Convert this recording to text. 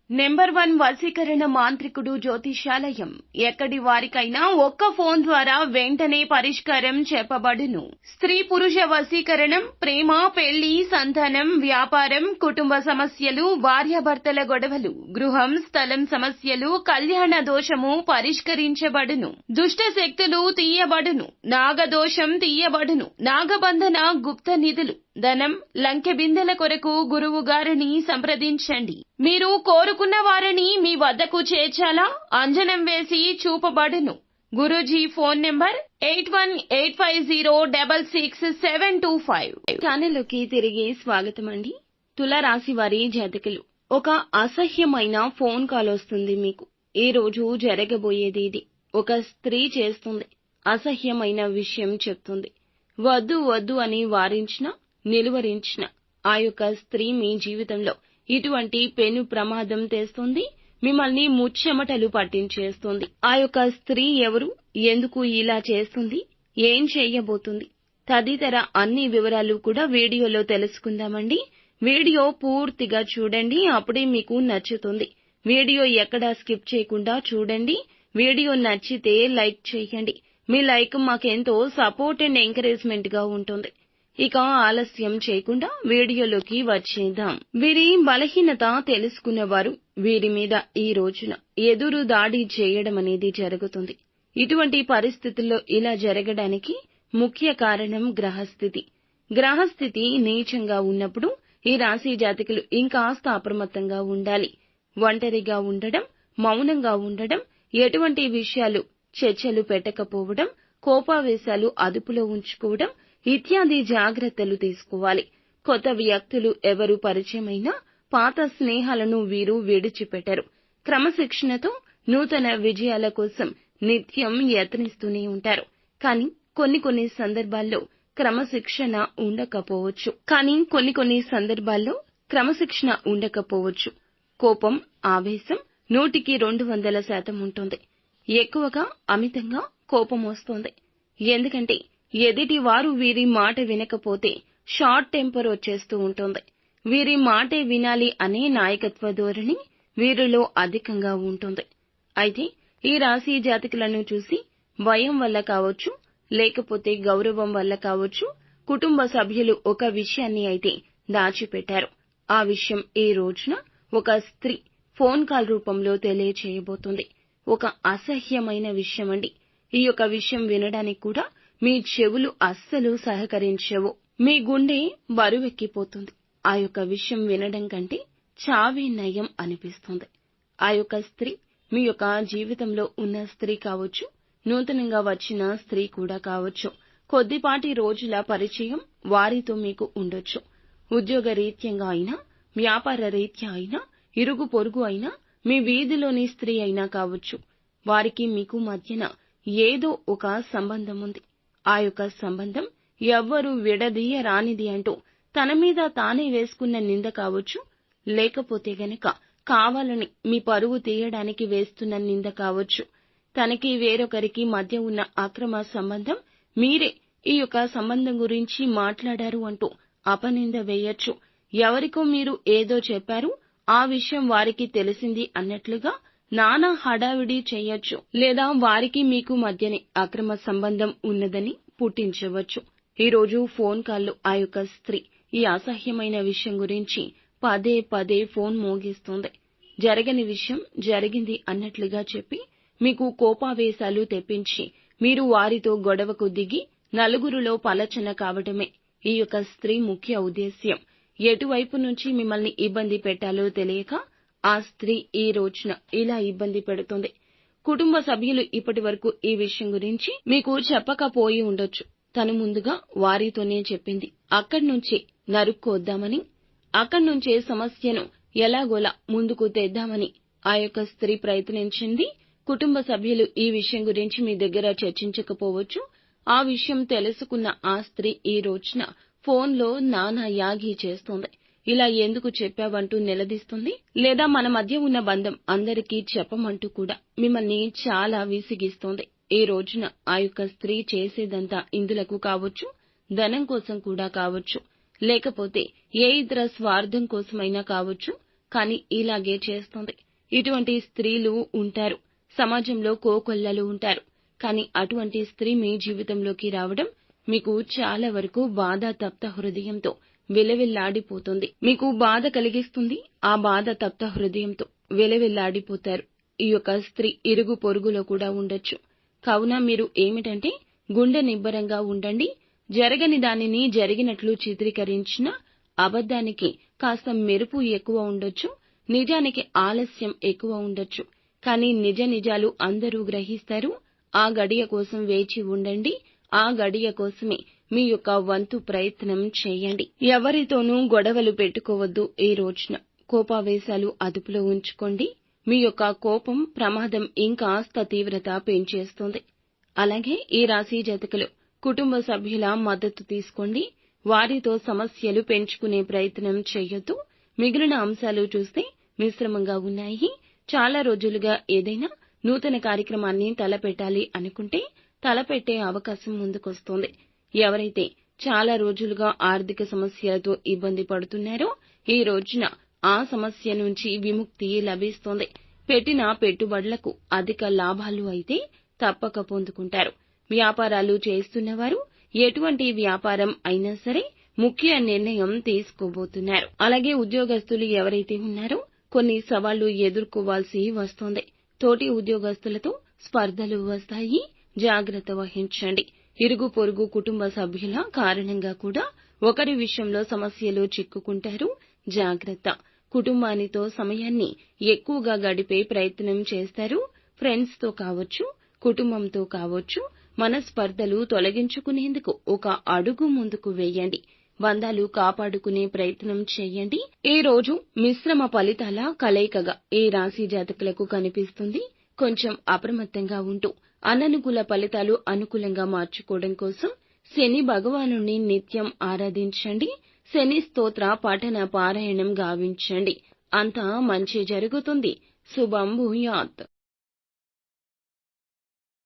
Number 1 వశీకరణ మాంత్రికుడు జ్యోతిషాలయం. ఎక్కడి వారికైనా ఒక్క ఫోన్ ద్వారా వెంటనే పరిష్కారం చెప్పబడును. స్త్రీ పురుష వశీకరణం, ప్రేమ, పెళ్లి, సంతానం, వ్యాపారం, కుటుంబ సమస్యలు, భార్యాభర్తల గొడవలు, గృహం, స్థలం సమస్యలు, కళ్యాణ దోషము పరిష్కరించబడును. దుష్ట శక్తులు తీయబడును. నాగదోషం తీయబడును. నాగబంధన, గుప్త నిధులు, ధనం, లంకె బిందెల కొరకు గురువు గారిని సంప్రదించండి. మీరు కోరుకున్న వారిని మీ వద్దకు చేర్చాలా? అంజనం వేసి చూపబడును. Guruji phone number 8185066725. ఛానల్లోకి తిరిగి స్వాగతం అండి. తులారాశి వారి జాతకులు, ఒక అసహ్యమైన ఫోన్ కాల్ వస్తుంది మీకు. ఈ రోజు జరగబోయేది ఇది. ఒక స్త్రీ చేస్తుంది. అసహ్యమైన విషయం చెప్తుంది. వద్దు వద్దు అని వారించిన, నిలువరించిన ఆ యొక్క స్త్రీ మీ జీవితంలో ఇటువంటి పెను ప్రమాదం తెస్తుంది. మిమ్మల్ని ముచ్చెమటలు పట్టించేస్తుంది. ఆ యొక్క స్త్రీ ఎవరు, ఎందుకు ఇలా చేస్తుంది, ఏం చేయబోతుంది తదితర అన్ని వివరాలు కూడా వీడియోలో తెలుసుకుందామండి. వీడియో పూర్తిగా చూడండి, అప్పుడే మీకు నచ్చుతుంది. వీడియో ఎక్కడా స్కిప్ చేయకుండా చూడండి. వీడియో నచ్చితే లైక్ చేయండి. మీ లైక్ మాకెంతో సపోర్ట్ అండ్ ఎంకరేజ్మెంట్ గా ఉంటుంది. ఇక ఆలస్యం చేయకుండా వీడియోలోకి వచ్చేద్దాం. వీరి బలహీనత తెలుసుకున్నవారు వీరి మీద ఈ రోజున ఎదురు దాడి చేయడం అనేది జరుగుతుంది. ఇటువంటి పరిస్థితుల్లో ఇలా జరగడానికి ముఖ్య కారణం గ్రహస్థితి. గ్రహస్థితి నీచంగా ఉన్నప్పుడు ఈ రాశి జాతకులు ఇంకాస్త అప్రమత్తంగా ఉండాలి. ఒంటరిగా ఉండడం, మౌనంగా ఉండడం, ఎటువంటి విషయాలు చర్చలు పెట్టకపోవడం, కోపావేశాలు అదుపులో ఉంచుకోవడం ఇత్యాది జాగ్రత్తలు తీసుకోవాలి. కొత్త వ్యక్తులు ఎవరు పరిచయమైనా పాత స్నేహాలను వీరు విడిచిపెట్టరు. క్రమశిక్షణతో నూతన విజయాల కోసం నిత్యం యత్నిస్తూనే ఉంటారు. కానీ కొన్ని సందర్భాల్లో క్రమశిక్షణ ఉండకపోవచ్చు. కోపం, ఆవేశం 100% ఉంటుంది. ఎక్కువగా అమితంగా కోపం వస్తోంది. ఎందుకంటే ఎదుటి వారు వీరి మాట వినకపోతే షార్ట్ టెంపర్ వచ్చేస్తూ ఉంటుంది. వీరి మాటే వినాలి అనే నాయకత్వ ధోరణి వీరిలో అధికంగా ఉంటుంది. అయితే ఈ రాశి జాతకులను చూసి భయం వల్ల కావచ్చు, లేకపోతే గౌరవం వల్ల కావచ్చు, కుటుంబ సభ్యులు ఒక విషయాన్ని అయితే దాచిపెట్టారు. ఆ విషయం ఈ రోజున ఒక స్త్రీ ఫోన్ కాల్ రూపంలో తెలియచేయబోతుంది. ఒక అసహ్యమైన విషయం అండి. ఈ యొక్క విషయం వినడానికి కూడా మీ చెవులు అస్సలు సహకరించవు. మీ గుండె బరువెక్కిపోతుంది. ఆ యొక్క విషయం వినడం కంటే చావే నయం అనిపిస్తుంది. ఆ యొక్క స్త్రీ మీ యొక్క జీవితంలో ఉన్న స్త్రీ కావచ్చు, నూతనంగా వచ్చిన స్త్రీ కూడా కావచ్చు. కొద్దిపాటి రోజుల పరిచయం వారితో మీకు ఉండొచ్చు. ఉద్యోగ రీత్యంగా అయినా, వ్యాపార రీత్యా అయినా, ఇరుగు పొరుగు అయినా, మీ వీధిలోని స్త్రీ అయినా కావచ్చు. వారికి మీకు మధ్యన ఏదో ఒక సంబంధం ఉంది. ఆ యొక్క సంబంధం ఎవ్వరూ విడదీయరానిది అంటూ తన మీద తానే వేసుకున్న నింద కావచ్చు, లేకపోతే గనక కావాలని మీ పరువు తీయడానికి వేస్తున్న నింద కావచ్చు. తనకి వేరొకరికి మధ్య ఉన్న అక్రమ సంబంధం, మీరే ఈ యొక్క సంబంధం గురించి మాట్లాడారు అంటూ అపనింద వేయొచ్చు. ఎవరికో మీరు ఏదో చెప్పారు, ఆ విషయం వారికి తెలిసింది అన్నట్లుగా నానా హడావిడి చేయొచ్చు. లేదా వారికి మీకు మధ్యనే అక్రమ సంబంధం ఉన్నదని పుట్టించవచ్చు. ఈ రోజు ఫోన్ కాల్లో ఆ యొక్క స్త్రీ ఈ అసహ్యమైన విషయం గురించి పదే ఫోన్ మోగిస్తుంది. జరగని విషయం జరిగింది అన్నట్లుగా చెప్పి మీకు కోపావేశాలు తెప్పించి మీరు వారితో గొడవకు దిగి నలుగురిలో పలచన కావడమే ఈ యొక్క స్త్రీ ముఖ్య ఉద్దేశ్యం. ఎటువైపు నుంచి మిమ్మల్ని ఇబ్బంది పెట్టాలో తెలియక ఆ స్త్రీ ఈ రోజున ఇలా ఇబ్బంది పెడుతుంది. కుటుంబ సభ్యులు ఇప్పటి వరకు ఈ విషయం గురించి మీకు చెప్పకపోయి ఉండొచ్చు. తను ముందుగా వారితోనే చెప్పింది. అక్కడ్నుంచే నరుక్కొద్దామని, అక్కడ్నుంచే సమస్యను ఎలాగోలా ముందుకు తెద్దామని ఆ యొక్క స్త్రీ ప్రయత్నించింది. కుటుంబ సభ్యులు ఈ విషయం గురించి మీ దగ్గర చర్చించకపోవచ్చు. ఆ విషయం తెలుసుకున్న ఆ స్త్రీ ఈ రోజున ఫోన్లో నానా యాగి చేస్తోంది. ఇలా ఎందుకు చెప్పావంటూ నిలదీస్తుంది. లేదా మన మధ్య ఉన్న బంధం అందరికీ చెప్పమంటూ కూడా మిమ్మల్ని చాలా విసిగిస్తోంది. ఈ రోజున ఆ యొక్క స్త్రీ చేసేదంతా ఇందులకు కావచ్చు, ధనం కోసం కూడా కావచ్చు, లేకపోతే ఏ ఇతర స్వార్థం కోసమైనా కావచ్చు. కానీ ఇలాగే చేస్తోంది. ఇటువంటి స్త్రీలు ఉంటారు. సమాజంలో కోకొల్లలు ఉంటారు. కానీ అటువంటి స్త్రీ మీ జీవితంలోకి రావడం మీకు చాలా వరకు బాధాతప్త హృదయంతో విలవిల్లాడిపోతుంది. మీకు బాధ కలిగిస్తుంది. ఆ బాధ తప్త హృదయంతో విలవిల్లాడిపోతారు. ఈ యొక్క స్త్రీ ఇరుగు పొరుగులో కూడా ఉండొచ్చు. కావున మీరు ఏమిటంటే గుండె నిబ్బరంగా ఉండండి. జరగని దానిని జరిగినట్లు చిత్రీకరించిన అబద్ధానికి కాస్త మెరుపు ఎక్కువ ఉండొచ్చు. నిజానికి ఆలస్యం ఎక్కువ ఉండొచ్చు. కానీ నిజ నిజాలు అందరూ గ్రహిస్తారు. ఆ గడియ కోసం వేచి ఉండండి. ఆ గడియ కోసమే మీ యొక్క వంతు ప్రయత్నం చేయండి. ఎవరితోనూ గొడవలు పెట్టుకోవద్దు. ఈ రోజున కోపావేశాలు అదుపులో ఉంచుకోండి. మీ యొక్క కోపం ప్రమాదం ఇంకాస్త తీవ్రత పెంచేస్తుంది. అలాగే ఈ రాశి జాతకులు కుటుంబ సభ్యుల మద్దతు తీసుకోండి. వారితో సమస్యలు పెంచుకునే ప్రయత్నం చేయొద్దు. మిగిలిన అంశాలు చూస్తే మిశ్రమంగా ఉన్నాయి. చాలా రోజులుగా ఏదైనా నూతన కార్యక్రమాన్ని తలపెట్టాలి అనుకుంటే తలపెట్టే అవకాశం ముందుకొస్తోంది. ఎవరైతే చాలా రోజులుగా ఆర్థిక సమస్యలతో ఇబ్బంది పడుతున్నారో ఈ రోజున ఆ సమస్య నుంచి విముక్తి లభిస్తోంది. పెట్టిన పెట్టుబడులకు అధిక లాభాలు అయితే తప్పక పొందుకుంటారు. వ్యాపారాలు చేస్తున్నవారు ఎటువంటి వ్యాపారం అయినా సరే ముఖ్య నిర్ణయం తీసుకోబోతున్నారు. అలాగే ఉద్యోగస్తులు ఎవరైతే ఉన్నారో కొన్ని సవాళ్లు ఎదుర్కోవాల్సి వస్తోంది. తోటి ఉద్యోగస్తులతో స్పర్ధలు వస్తాయి. జాగ్రత్త వహించండి. ఇరుగు పొరుగు కుటుంబ సభ్యుల కారణంగా కూడా ఒకరి విషయంలో సమస్యలు చిక్కుకుంటారు. జాగ్రత్త. కుటుంబానితో సమయాన్ని ఎక్కువగా గడిపే ప్రయత్నం చేస్తారు. ఫ్రెండ్స్ తో కావచ్చు, కుటుంబంతో కావచ్చు, మనస్పర్ధలు తొలగించుకునేందుకు ఒక అడుగు ముందుకు వేయండి. బంధాలు కాపాడుకునే ప్రయత్నం చేయండి. ఈ రోజు మిశ్రమ ఫలితాల కలయికగా ఈ రాశి జాతకులకు కనిపిస్తుంది. కొంచెం అప్రమత్తంగా ఉంటూ అననుకూల ఫలితాలు అనుకూలంగా మార్చుకోవడం కోసం శని భగవానుణ్ణి నిత్యం ఆరాధించండి. శని స్తోత్ర పఠన పారాయణం గావించండి. అంతా మంచి జరుగుతుంది. శుభం భూయాత్.